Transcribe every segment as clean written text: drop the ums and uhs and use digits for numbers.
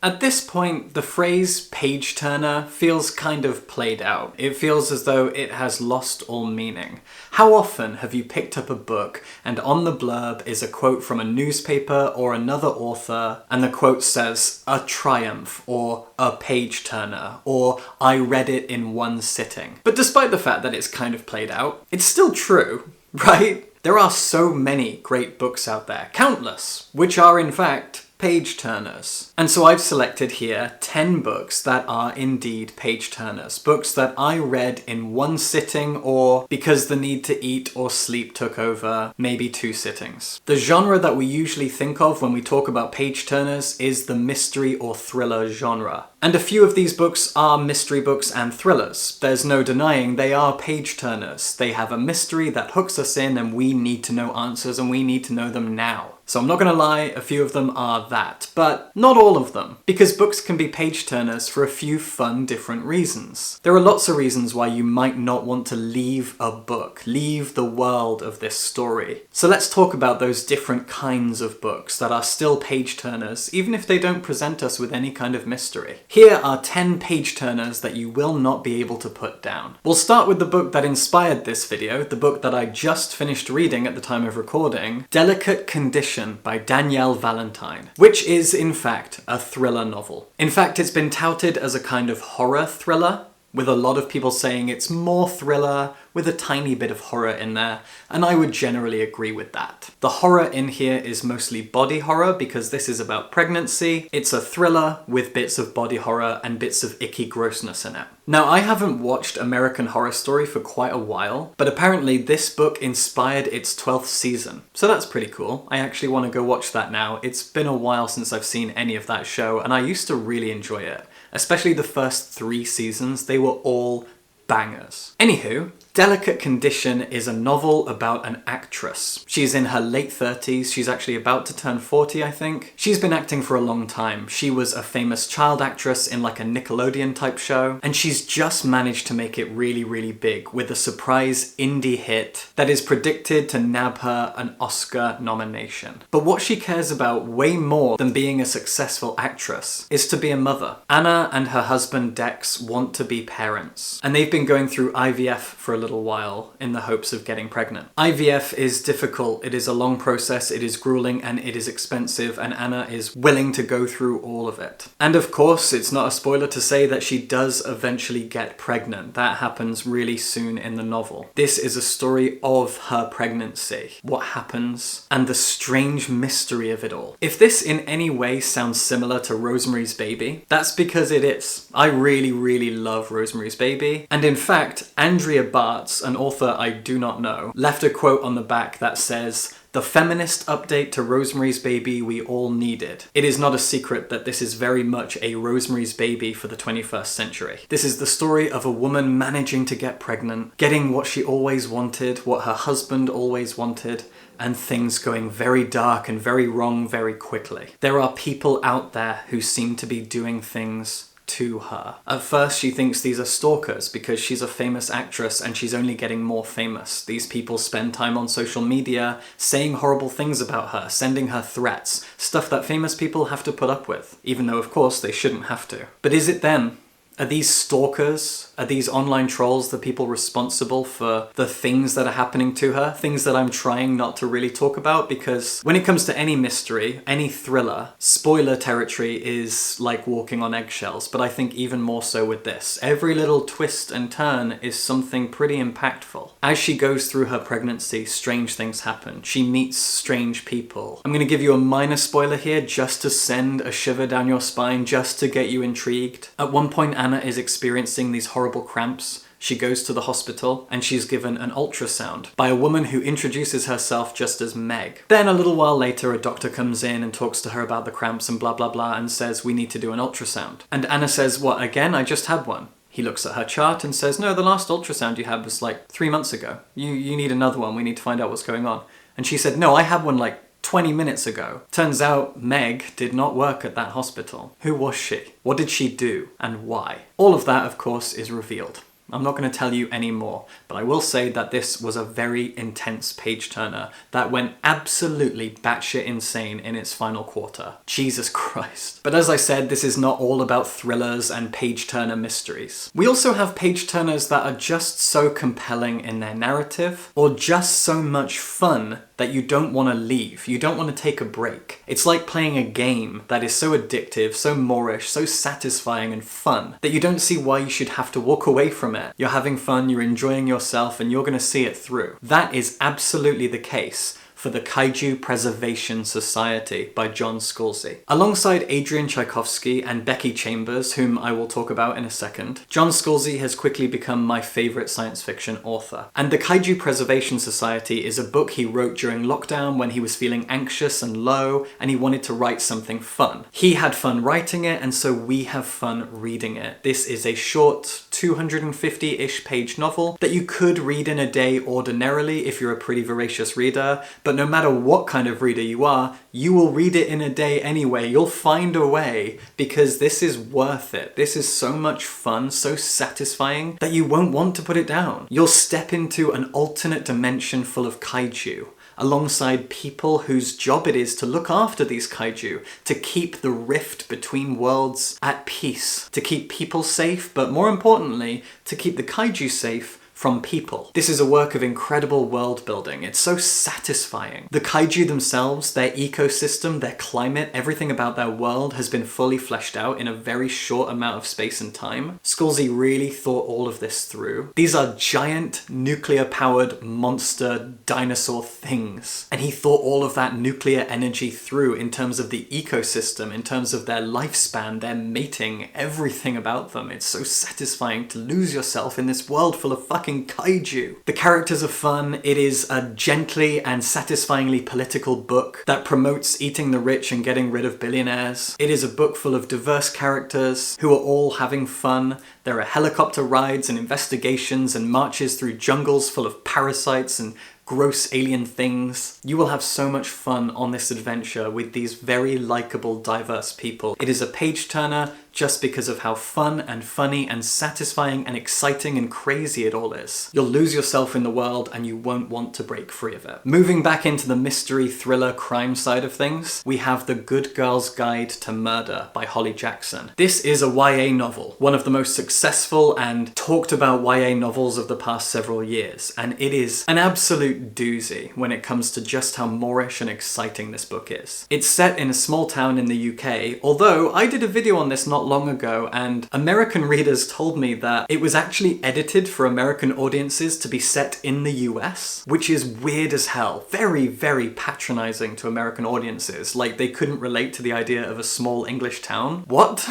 At this point, the phrase page turner feels kind of played out. It feels as though it has lost all meaning. How often have you picked up a book and on the blurb is a quote from a newspaper or another author, and the quote says, "a triumph," or "a page turner," or "I read it in one sitting." But despite the fact that it's kind of played out, it's still true, right? There are so many great books out there, countless, which are in fact page turners. And so I've selected here 10 books that are indeed page turners. Books that I read in one sitting, or because the need to eat or sleep took over, maybe 2 sittings. The genre that we usually think of when we talk about page turners is the mystery or thriller genre. And a few of these books are mystery books and thrillers. There's no denying they are page turners. They have a mystery that hooks us in and we need to know answers and we need to know them now. So I'm not gonna lie, a few of them are that, but not all of them, because books can be page turners for a few fun different reasons. There are lots of reasons why you might not want to leave a book, leave the world of this story. So let's talk about those different kinds of books that are still page turners, even if they don't present us with any kind of mystery. Here are 10 page turners that you will not be able to put down. We'll start with the book that inspired this video, the book that I just finished reading at the time of recording, Delicate Condition by Danielle Valentine, which is in fact a thriller novel. In fact, it's been touted as a kind of horror thriller, with a lot of people saying it's more thriller with a tiny bit of horror in there, and I would generally agree with that. The horror in here is mostly body horror because this is about pregnancy. It's a thriller with bits of body horror and bits of icky grossness in it. Now, I haven't watched American Horror Story for quite a while, but apparently this book inspired its 12th season. So that's pretty cool. I actually want to go watch that now. It's been a while since I've seen any of that show, and I used to really enjoy it. Especially the first 3 seasons, they were all bangers. Anywho, Delicate Condition is a novel about an actress. She's in her late 30s, she's actually about to turn 40, I think. She's been acting for a long time. She was a famous child actress in like a Nickelodeon type show, and she's just managed to make it really, really big with a surprise indie hit that is predicted to nab her an Oscar nomination. But what she cares about way more than being a successful actress is to be a mother. Anna and her husband Dex want to be parents, and they've been going through IVF for a little while in the hopes of getting pregnant. IVF is difficult, it is a long process, it is grueling, and it is expensive, and Anna is willing to go through all of it. And of course, it's not a spoiler to say that she does eventually get pregnant. That happens really soon in the novel. This is a story of her pregnancy, what happens, and the strange mystery of it all. If this in any way sounds similar to Rosemary's Baby, that's because it is. I really, really love Rosemary's Baby, and in fact, Andrea Bartz, an author I do not know, left a quote on the back that says, "The feminist update to Rosemary's Baby we all needed." It is not a secret that this is very much a Rosemary's Baby for the 21st century. This is the story of a woman managing to get pregnant, getting what she always wanted, what her husband always wanted, and things going very dark and very wrong very quickly. There are people out there who seem to be doing things to her. At first she thinks these are stalkers because she's a famous actress and she's only getting more famous. These people spend time on social media saying horrible things about her, sending her threats, stuff that famous people have to put up with, even though of course they shouldn't have to. But is it them? Are these stalkers? Are these online trolls the people responsible for the things that are happening to her? Things that I'm trying not to really talk about, because when it comes to any mystery, any thriller, spoiler territory is like walking on eggshells, but I think even more so with this. Every little twist and turn is something pretty impactful. As she goes through her pregnancy, strange things happen. She meets strange people. I'm gonna give you a minor spoiler here just to send a shiver down your spine, just to get you intrigued. At one point, Anna is experiencing these horrible cramps. She goes to the hospital and she's given an ultrasound by a woman who introduces herself just as Meg. Then a little while later, a doctor comes in and talks to her about the cramps and blah blah blah and says, "We need to do an ultrasound." And Anna says, "What, again? I just had one." He looks at her chart and says, "No, the last ultrasound you had was like 3 months ago. You need another one. We need to find out what's going on." And she said, "No, I had one like 20 minutes ago." Turns out Meg did not work at that hospital. Who was she? What did she do? And why? All of that, of course, is revealed. I'm not going to tell you any more, but I will say that this was a very intense page-turner that went absolutely batshit insane in its final quarter. Jesus Christ. But as I said, this is not all about thrillers and page-turner mysteries. We also have page-turners that are just so compelling in their narrative, or just so much fun that you don't want to leave, you don't want to take a break. It's like playing a game that is so addictive, so moreish, so satisfying and fun, that you don't see why you should have to walk away from it. You're having fun, you're enjoying yourself, and you're going to see it through. That is absolutely the case for the Kaiju Preservation Society by John Scalzi. Alongside Adrian Tchaikovsky and Becky Chambers, whom I will talk about in a second, John Scalzi has quickly become my favourite science fiction author. And the Kaiju Preservation Society is a book he wrote during lockdown when he was feeling anxious and low, and he wanted to write something fun. He had fun writing it, and so we have fun reading it. This is a short, 250-ish page novel that you could read in a day ordinarily if you're a pretty voracious reader, but no matter what kind of reader you are, you will read it in a day anyway. You'll find a way, because this is worth it. This is so much fun, so satisfying, that you won't want to put it down. You'll step into an alternate dimension full of kaiju, alongside people whose job it is to look after these kaiju, to keep the rift between worlds at peace, to keep people safe, but more importantly, to keep the kaiju safe from people. This is a work of incredible world building. It's so satisfying. The kaiju themselves, their ecosystem, their climate, everything about their world has been fully fleshed out in a very short amount of space and time. Scalzi really thought all of this through. These are giant, nuclear-powered monster dinosaur things. And he thought all of that nuclear energy through in terms of the ecosystem, in terms of their lifespan, their mating, everything about them. It's so satisfying to lose yourself in this world full of fucking kaiju. The characters are fun. It is a gently and satisfyingly political book that promotes eating the rich and getting rid of billionaires. It is a book full of diverse characters who are all having fun. There are helicopter rides and investigations and marches through jungles full of parasites and gross alien things. You will have so much fun on this adventure with these very likable, diverse people. It is a page-turner just because of how fun and funny and satisfying and exciting and crazy it all is. You'll lose yourself in the world and you won't want to break free of it. Moving back into the mystery, thriller, crime side of things, we have The Good Girl's Guide to Murder by Holly Jackson. This is a YA novel, one of the most successful and talked about YA novels of the past several years, and it is an absolute doozy when it comes to just how moreish and exciting this book is. It's set in a small town in the UK, although I did a video on this not long ago and American readers told me that it was actually edited for American audiences to be set in the US, which is weird as hell. Very, very patronizing to American audiences, like they couldn't relate to the idea of a small English town. What?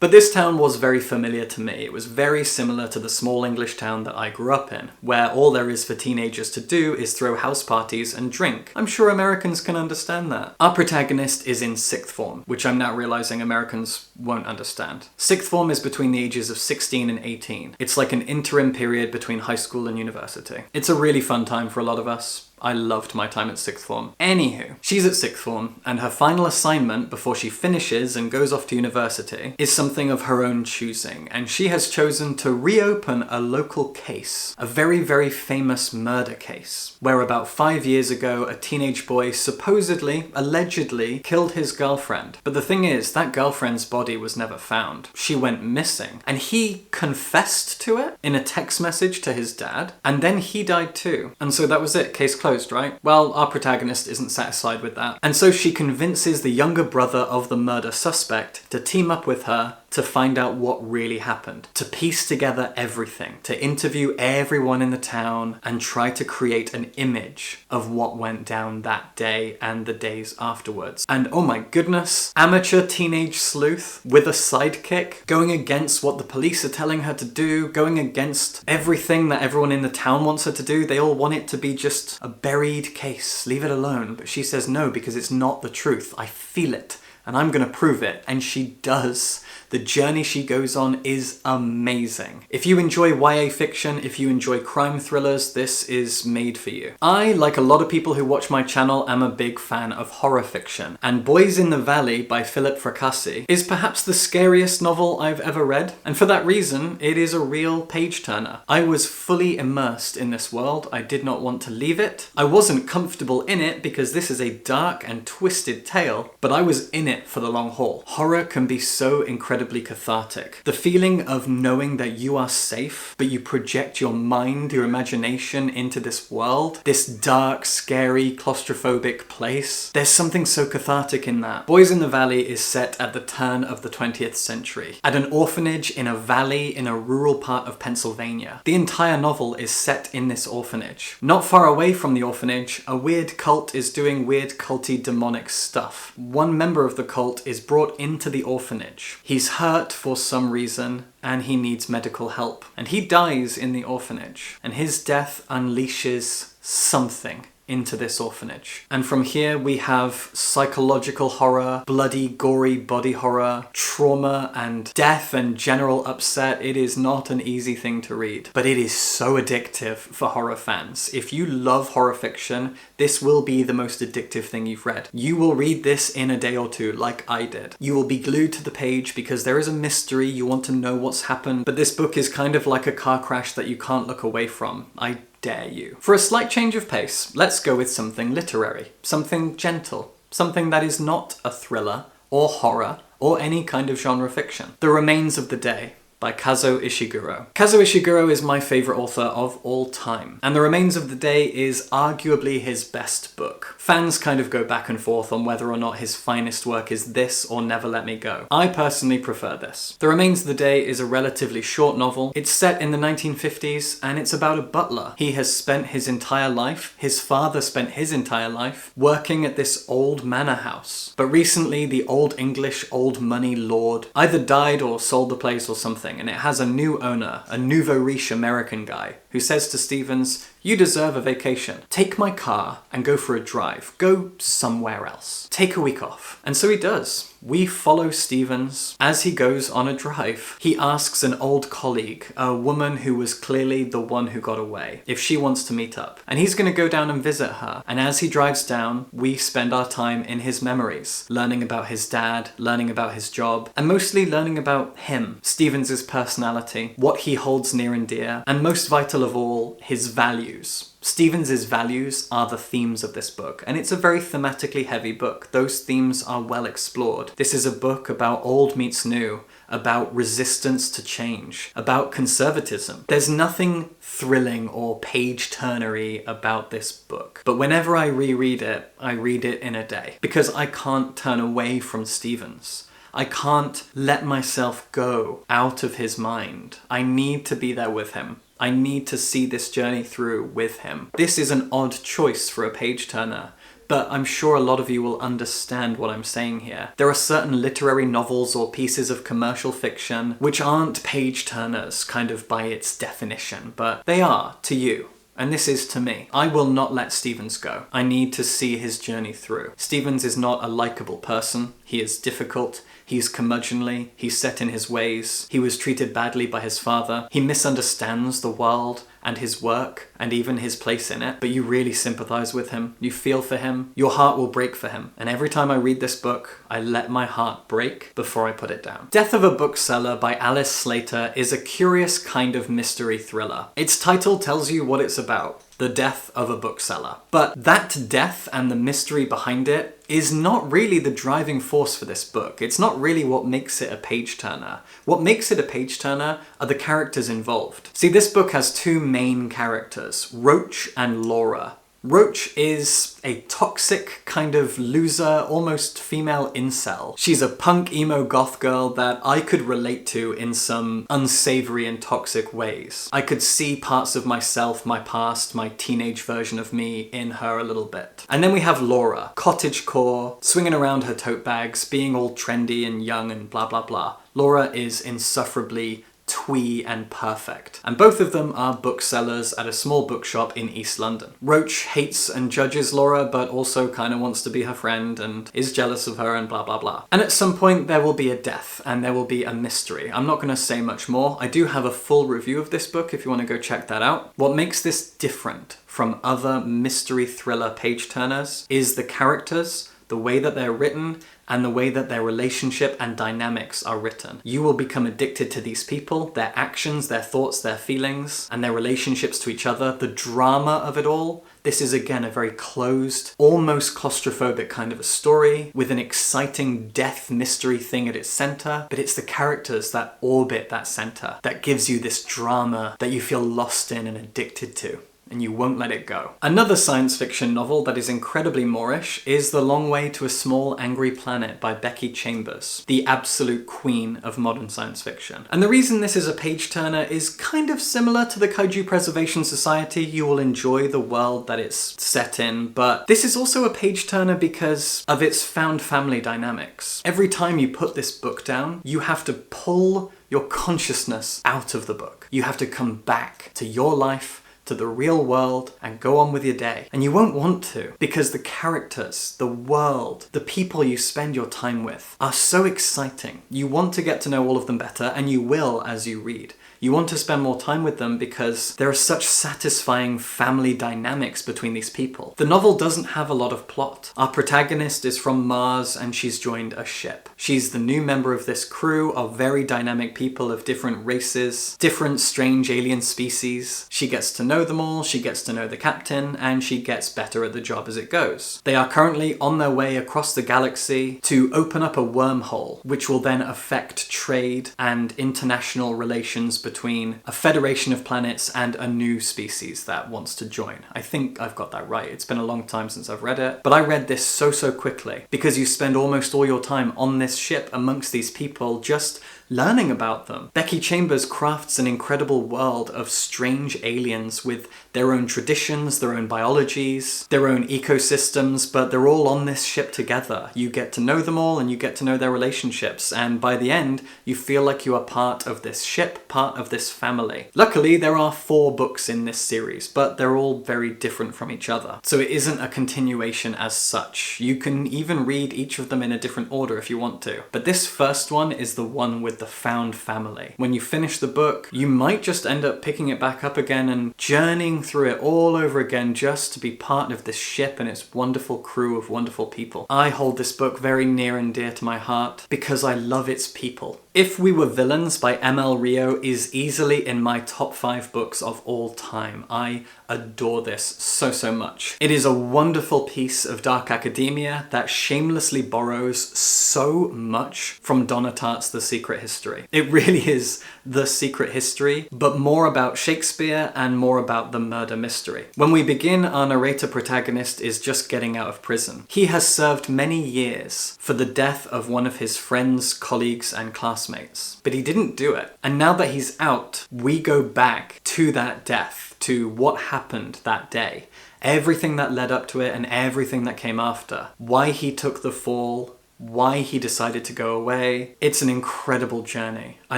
But this town was very familiar to me. It was very similar to the small English town that I grew up in, where all there is for teenagers to do is throw house parties and drink. I'm sure Americans can understand that. Our protagonist is in sixth form, which I'm now realizing Americans won't understand. Sixth form is between the ages of 16 and 18. It's like an interim period between high school and university. It's a really fun time for a lot of us. I loved my time at sixth form. Anywho, she's at sixth form, and her final assignment before she finishes and goes off to university is something of her own choosing, and she has chosen to reopen a local case, a very, very famous murder case, where about 5 years ago a teenage boy supposedly, allegedly, killed his girlfriend. But the thing is, that girlfriend's body was never found. She went missing, and he confessed to it in a text message to his dad, and then he died too. And so that was it, case closed. Right? Well, our protagonist isn't satisfied with that. And so she convinces the younger brother of the murder suspect to team up with her to find out what really happened, to piece together everything, to interview everyone in the town and try to create an image of what went down that day and the days afterwards. And oh my goodness, amateur teenage sleuth with a sidekick, going against what the police are telling her to do, going against everything that everyone in the town wants her to do. They all want it to be just a buried case, leave it alone. But she says no, because it's not the truth. I feel it. and I'm gonna prove it, and she does. The journey she goes on is amazing. If you enjoy YA fiction, if you enjoy crime thrillers, this is made for you. I, like a lot of people who watch my channel, am a big fan of horror fiction, and Boys in the Valley by Philip Fracassi is perhaps the scariest novel I've ever read, and for that reason, it is a real page-turner. I was fully immersed in this world. I did not want to leave it. I wasn't comfortable in it because this is a dark and twisted tale, but I was in it for the long haul. Horror can be so incredibly cathartic. The feeling of knowing that you are safe, but you project your mind, your imagination into this world, this dark, scary, claustrophobic place. There's something so cathartic in that. Boys in the Valley is set at the turn of the 20th century, at an orphanage in a valley in a rural part of Pennsylvania. The entire novel is set in this orphanage. Not far away from the orphanage, a weird cult is doing weird culty demonic stuff. One member of the cult is brought into the orphanage. He's hurt for some reason and he needs medical help. And he dies in the orphanage. And his death unleashes something into this orphanage. And from here we have psychological horror, bloody, gory body horror, trauma and death and general upset. It is not an easy thing to read, but it is so addictive for horror fans. If you love horror fiction, this will be the most addictive thing you've read. You will read this in a day or two, like I did. You will be glued to the page because there is a mystery, you want to know what's happened, but this book is kind of like a car crash that you can't look away from. I dare you. For a slight change of pace, let's go with something literary, something gentle, something that is not a thriller or horror or any kind of genre fiction. The Remains of the Day by Kazuo Ishiguro. Kazuo Ishiguro is my favourite author of all time, and The Remains of the Day is arguably his best book. Fans kind of go back and forth on whether or not his finest work is this or Never Let Me Go. I personally prefer this. The Remains of the Day is a relatively short novel. It's set in the 1950s, and it's about a butler. He has spent his entire life, his father spent his entire life, working at this old manor house. But recently, the Old English, Old Money lord either died or sold the place or something, and it has a new owner, a nouveau riche American guy, who says to Stevens, "You deserve a vacation. Take my car and go for a drive. Go somewhere else. Take a week off." And so he does. We follow Stevens as he goes on a drive. He asks an old colleague, a woman who was clearly the one who got away, if she wants to meet up. And he's going to go down and visit her. And as he drives down, we spend our time in his memories, learning about his dad, learning about his job, and mostly learning about him, Stevens' personality, what he holds near and dear, and most vital of all, his values. Stevens' values are the themes of this book, and it's a very thematically heavy book. Those themes are well explored. This is a book about old meets new, about resistance to change, about conservatism. There's nothing thrilling or page-turnery about this book, but whenever I reread it, I read it in a day, because I can't turn away from Stevens. I can't let myself go out of his mind. I need to be there with him. I need to see this journey through with him. This is an odd choice for a page-turner, but I'm sure a lot of you will understand what I'm saying here. There are certain literary novels or pieces of commercial fiction which aren't page-turners, kind of by its definition, but they are to you. And this is to me. I will not let Stevens go. I need to see his journey through. Stevens is not a likable person. He is difficult. He's curmudgeonly. He's set in his ways. He was treated badly by his father. He misunderstands the world and his work and even his place in it. But you really sympathize with him. You feel for him. Your heart will break for him. And every time I read this book, I let my heart break before I put it down. Death of a Bookseller by Alice Slater is a curious kind of mystery thriller. Its title tells you what it's about. The death of a bookseller. But that death and the mystery behind it is not really the driving force for this book. It's not really what makes it a page-turner. What makes it a page-turner are the characters involved. See, this book has two main characters, Roach and Laura. Roach is a toxic kind of loser, almost female incel. She's a punk emo goth girl that I could relate to in some unsavory and toxic ways. I could see parts of myself, my past, my teenage version of me in her a little bit. And then we have Laura, cottagecore, swinging around her tote bags, being all trendy and young and blah blah blah. Laura is insufferably twee and perfect. And both of them are booksellers at a small bookshop in East London. Roach hates and judges Laura, but also kind of wants to be her friend and is jealous of her and blah blah blah. And at some point there will be a death and there will be a mystery. I'm not going to say much more. I do have a full review of this book if you want to go check that out. What makes this different from other mystery thriller page-turners is the characters, the way that they're written, and the way that their relationship and dynamics are written. You will become addicted to these people, their actions, their thoughts, their feelings, and their relationships to each other, the drama of it all. This is again a very closed, almost claustrophobic kind of a story with an exciting death mystery thing at its center, but it's the characters that orbit that center that gives you this drama that you feel lost in and addicted to, and you won't let it go. Another science fiction novel that is incredibly Moorish is The Long Way to a Small Angry Planet by Becky Chambers, the absolute queen of modern science fiction. And the reason this is a page-turner is kind of similar to the Kaiju Preservation Society. You will enjoy the world that it's set in, but this is also a page-turner because of its found family dynamics. Every time you put this book down, you have to pull your consciousness out of the book. You have to come back to your life, to the real world, and go on with your day. And you won't want to, because the characters, the world, the people you spend your time with are so exciting. You want to get to know all of them better, and you will as you read. You want to spend more time with them because there are such satisfying family dynamics between these people. The novel doesn't have a lot of plot. Our protagonist is from Mars and she's joined a ship. She's the new member of this crew of very dynamic people of different races, different strange alien species. She gets to know them all, she gets to know the captain, and she gets better at the job as it goes. They are currently on their way across the galaxy to open up a wormhole, which will then affect trade and international relations between a federation of planets and a new species that wants to join. I think I've got that right. It's been a long time since I've read it, but I read this so quickly because you spend almost all your time on this ship amongst these people just learning about them. Becky Chambers crafts an incredible world of strange aliens with their own traditions, their own biologies, their own ecosystems, but they're all on this ship together. You get to know them all and you get to know their relationships, and by the end you feel like you are part of this ship, part of this family. Luckily there are 4 books in this series, but they're all very different from each other, so it isn't a continuation as such. You can even read each of them in a different order if you want to, but this first one is the one with the found family. When you finish the book, you might just end up picking it back up again and journeying through it all over again just to be part of this ship and its wonderful crew of wonderful people. I hold this book very near and dear to my heart because I love its people. If We Were Villains by M.L. Rio is easily in my top 5 books of all time. I adore this so much. It is a wonderful piece of dark academia that shamelessly borrows so much from Donna Tartt's The Secret History. It really is The Secret History, but more about Shakespeare and more about the murder mystery. When we begin, our narrator protagonist is just getting out of prison. He has served many years for the death of one of his friends, colleagues, and classmates, but he didn't do it. And now that he's out, we go back to that death, to what happened that day. Everything that led up to it and everything that came after. Why he took the fall, why he decided to go away. It's an incredible journey. I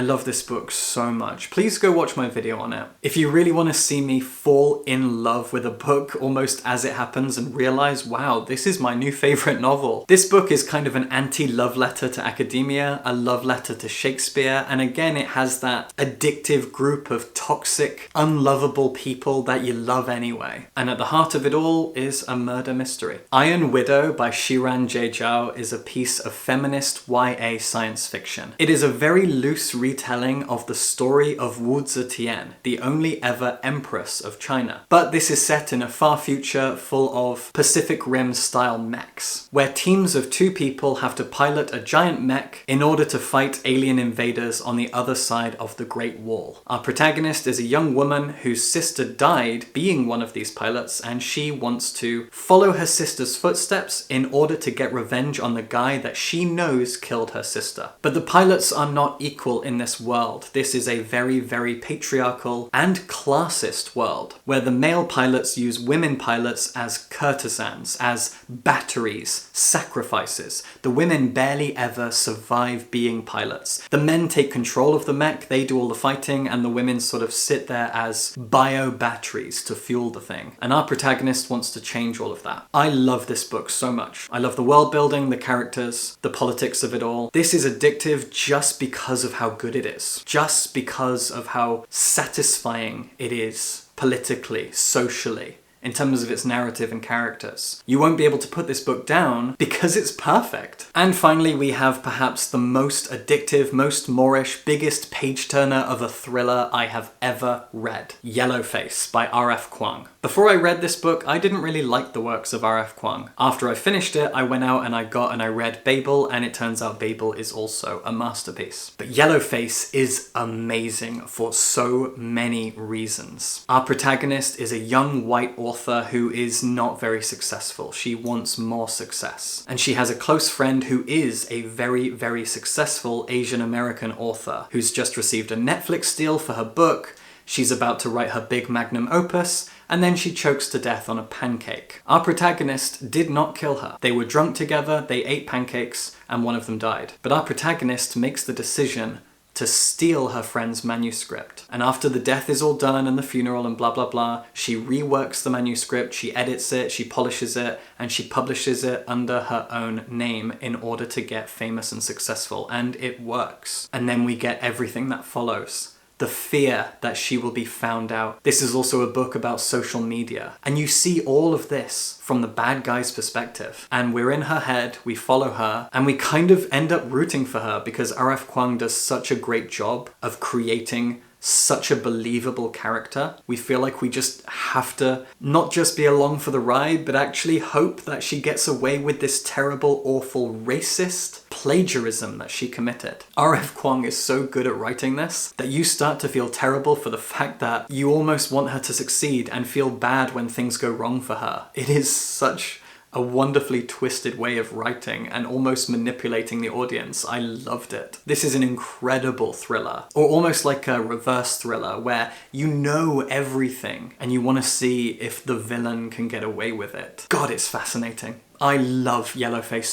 love this book so much. Please go watch my video on it. If you really want to see me fall in love with a book almost as it happens and realize, wow, this is my new favorite novel. This book is kind of an anti-love letter to academia, a love letter to Shakespeare, and again it has that addictive group of toxic, unlovable people that you love anyway. And at the heart of it all is a murder mystery. Iron Widow by Shiran J. Zhao is a piece of feminist YA science fiction. It is a very loose retelling of the story of Wu Zetian, the only ever empress of China. But this is set in a far future full of Pacific Rim style mechs, where teams of 2 people have to pilot a giant mech in order to fight alien invaders on the other side of the Great Wall. Our protagonist is a young woman whose sister died being one of these pilots, and she wants to follow her sister's footsteps in order to get revenge on the guy that she knows killed her sister. But the pilots are not equal in this world. This is a very, very patriarchal and classist world, where the male pilots use women pilots as courtesans, as batteries, sacrifices. The women barely ever survive being pilots. The men take control of the mech, they do all the fighting, and the women sort of sit there as bio batteries to fuel the thing. And our protagonist wants to change all of that. I love this book so much. I love the world building, the characters, the politics of it all. This is addictive just because of how good it is. Just because of how satisfying it is politically, socially, in terms of its narrative and characters. You won't be able to put this book down because it's perfect. And finally, we have perhaps the most addictive, most Moorish, biggest page-turner of a thriller I have ever read. Yellowface by R.F. Kuang. Before I read this book, I didn't really like the works of R.F. Kuang. After I finished it, I went out and I read Babel, and it turns out Babel is also a masterpiece. But Yellowface is amazing for so many reasons. Our protagonist is a young white author who is not very successful. She wants more success. And she has a close friend who is a very, very successful Asian American author who's just received a Netflix deal for her book. She's about to write her big magnum opus, and then she chokes to death on a pancake. Our protagonist did not kill her. They were drunk together, they ate pancakes, and one of them died. But our protagonist makes the decision to steal her friend's manuscript. And after the death is all done and the funeral and blah blah blah, she reworks the manuscript, she edits it, she polishes it, and she publishes it under her own name in order to get famous and successful. And it works. And then we get everything that follows. The fear that she will be found out. This is also a book about social media. And you see all of this from the bad guy's perspective. And we're in her head, we follow her, and we kind of end up rooting for her because R.F. Kuang does such a great job of creating such a believable character. We feel like we just have to not just be along for the ride, but actually hope that she gets away with this terrible, awful, racist plagiarism that she committed. R.F. Kuang is so good at writing this that you start to feel terrible for the fact that you almost want her to succeed and feel bad when things go wrong for her. It is such a wonderfully twisted way of writing and almost manipulating the audience. I loved it. This is an incredible thriller, or almost like a reverse thriller where you know everything and you want to see if the villain can get away with it. God, it's fascinating. I love Yellowface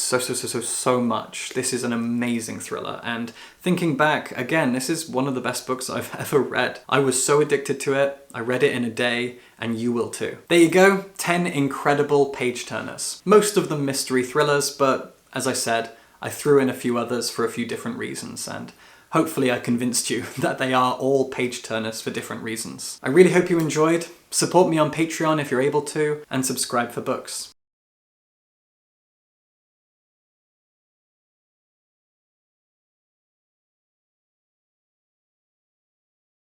so much. This is an amazing thriller, and thinking back, again, this is one of the best books I've ever read. I was so addicted to it, I read it in a day, and you will too. There you go, 10 incredible page-turners. Most of them mystery thrillers, but as I said, I threw in a few others for a few different reasons, and hopefully I convinced you that they are all page-turners for different reasons. I really hope you enjoyed. Support me on Patreon if you're able to, and subscribe for books.